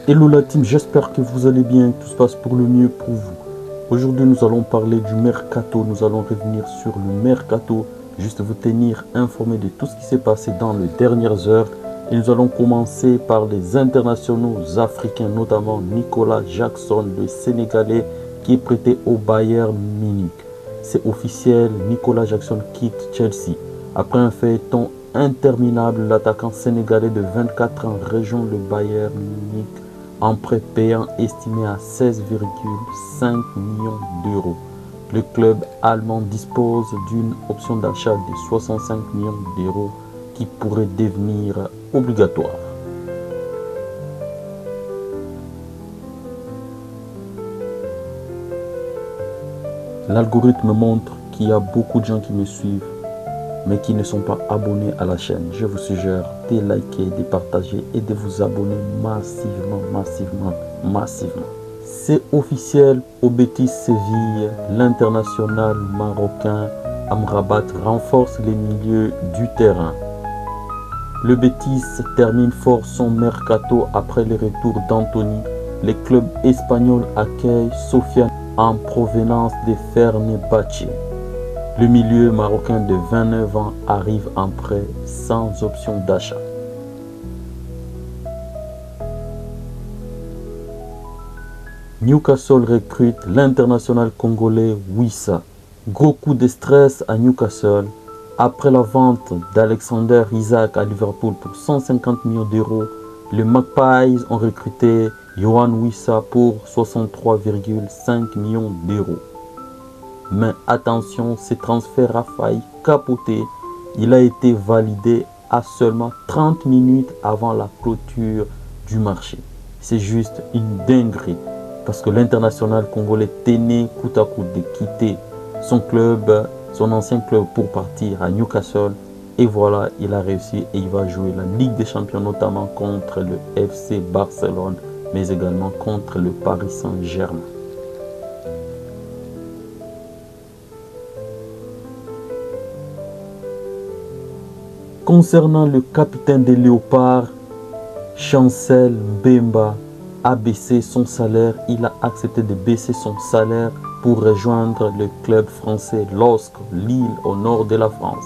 Hello la team, j'espère que vous allez bien, que tout se passe pour le mieux pour vous. Aujourd'hui nous allons parler du mercato, nous allons revenir sur le mercato, juste vous tenir informé de tout ce qui s'est passé dans les dernières heures. Et nous allons commencer par les internationaux africains, notamment Nicolas Jackson, le Sénégalais qui est prêté au Bayern Munich. C'est officiel, Nicolas Jackson quitte Chelsea. Après un feuilleton interminable, l'attaquant sénégalais de 24 ans rejoint le Bayern Munich en prêt payant estimé à 16,5 millions d'euros. Le club allemand dispose d'une option d'achat de 65 millions d'euros qui pourrait devenir obligatoire. L'algorithme montre qu'il y a beaucoup de gens qui me suivent mais qui ne sont pas abonnés à la chaîne. Je vous suggère de liker, de partager et de vous abonner massivement. C'est officiel, au Betis Séville, l'international marocain Amrabat renforce les milieux du terrain. Le Betis termine fort son mercato après le retour d'Anthony. Le club espagnol accueille Sofiane en provenance de Fenerbahçe. Le milieu marocain de 29 ans arrive en prêt sans option d'achat. Newcastle recrute l'international congolais Wissa. Gros coup de stress à Newcastle. Après la vente d'Alexander Isak à Liverpool pour 150 millions d'euros, les Magpies ont recruté Yohan Wissa pour 63,5 millions d'euros. Mais attention, ce transfert a failli capoter. Il a été validé à seulement 30 minutes avant la clôture du marché. C'est juste une dinguerie parce que l'international congolais tenait coûte à coûte de quitter son club, son ancien club pour partir à Newcastle. Et voilà, il a réussi et il va jouer la Ligue des Champions notamment contre le FC Barcelone, mais également contre le Paris Saint-Germain. Concernant le capitaine des Léopards, Chancel Mbemba a baissé son salaire. Il a accepté de baisser son salaire pour rejoindre le club français LOSC Lille au nord de la France.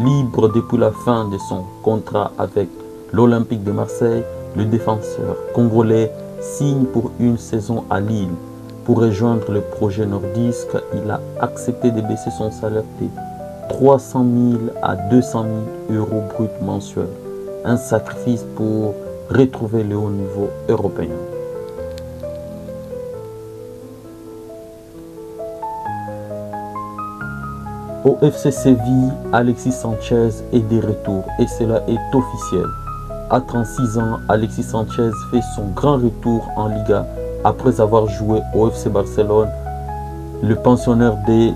Libre depuis la fin de son contrat avec l'Olympique de Marseille, le défenseur congolais signe pour une saison à Lille. Pour rejoindre le projet nordiste, il a accepté de baisser son salaire de 300 000 à 200 000 euros bruts mensuels. Un sacrifice pour retrouver le haut niveau européen. Au FC Séville, Alexis Sanchez est de retour et cela est officiel. À 36 ans, Alexis Sanchez fait son grand retour en Liga après avoir joué au FC Barcelone. Le pensionnaire des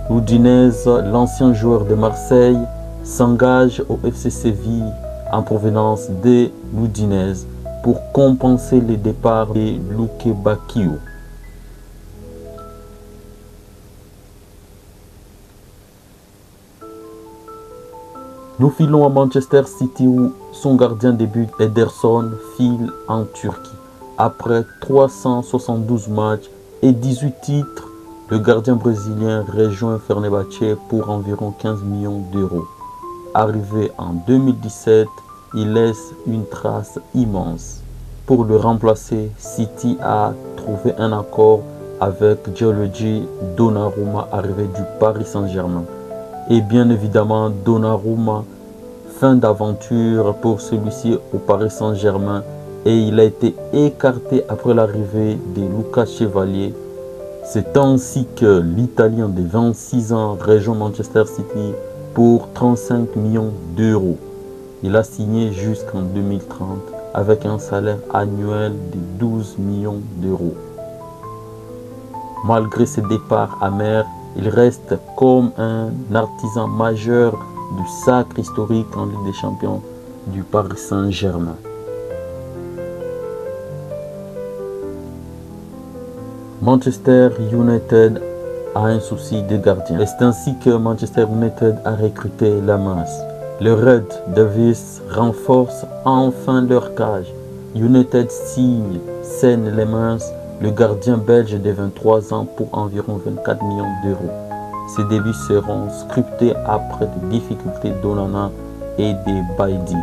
Udinese, l'ancien joueur de Marseille, s'engage au FC Séville en provenance de l'Udinese pour compenser le départ de Luke Bacchio. Nous filons à Manchester City où son gardien de but Ederson file en Turquie. Après 372 matchs et 18 titres, le gardien brésilien rejoint Fenerbahçe pour environ 15 millions d'euros. Arrivé en 2017, il laisse une trace immense. Pour le remplacer, City a trouvé un accord avec Gianluigi Donnarumma, arrivé du Paris Saint-Germain. Et bien évidemment, Donnarumma, fin d'aventure pour celui-ci au Paris Saint-Germain, et il a été écarté après l'arrivée de Lucas Chevalier. C'est ainsi que l'Italien de 26 ans rejoint Manchester City pour 35 millions d'euros. Il a signé jusqu'en 2030 avec un salaire annuel de 12 millions d'euros. Malgré ses départs amers, il reste comme un artisan majeur du sacre historique en Ligue des Champions du Paris Saint-Germain. Manchester United a un souci de gardien. C'est ainsi que Manchester United a recruté la masse. Les Red Devils renforcent enfin leur cage. United signe Seine-les-Mains, le gardien belge de 23 ans, pour environ 24 millions d'euros. Ses débuts seront scriptés après des difficultés d'Onana et des Baïdir.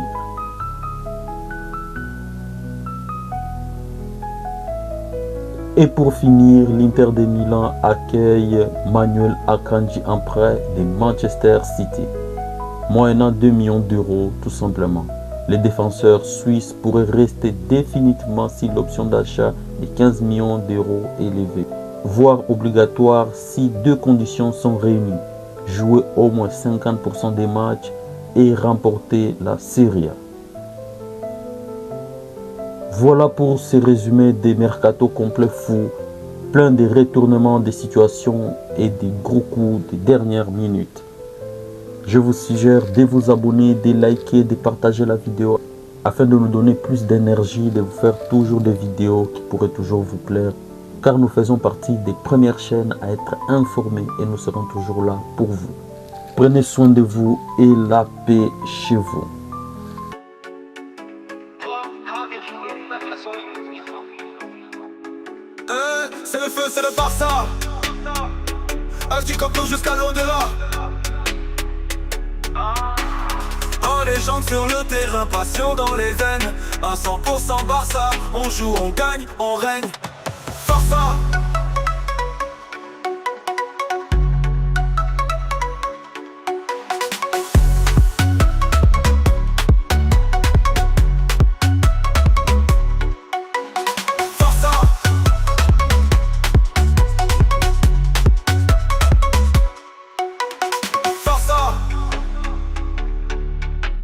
Et pour finir, l'Inter de Milan accueille Manuel Akanji en prêt de Manchester City, moyennant 2 millions d'euros tout simplement. Les défenseurs suisses pourraient rester définitivement si l'option d'achat de 15 millions d'euros est élevée, voire obligatoire si deux conditions sont réunies: jouer au moins 50% des matchs et remporter la Serie A. Voilà pour ce résumé des mercato complets fous, plein de retournements de situations et des gros coups de dernière minute. Je vous suggère de vous abonner, de liker, de partager la vidéo afin de nous donner plus d'énergie, de vous faire toujours des vidéos qui pourraient toujours vous plaire, car nous faisons partie des premières chaînes à être informés et nous serons toujours là pour vous. Prenez soin de vous et la paix chez vous. C'est le feu, c'est le Barça. Agis comme nous jusqu'à l'au-delà. En légende sur le terrain, passion dans les veines. 100% Barça, on joue, on gagne, on règne. Barça.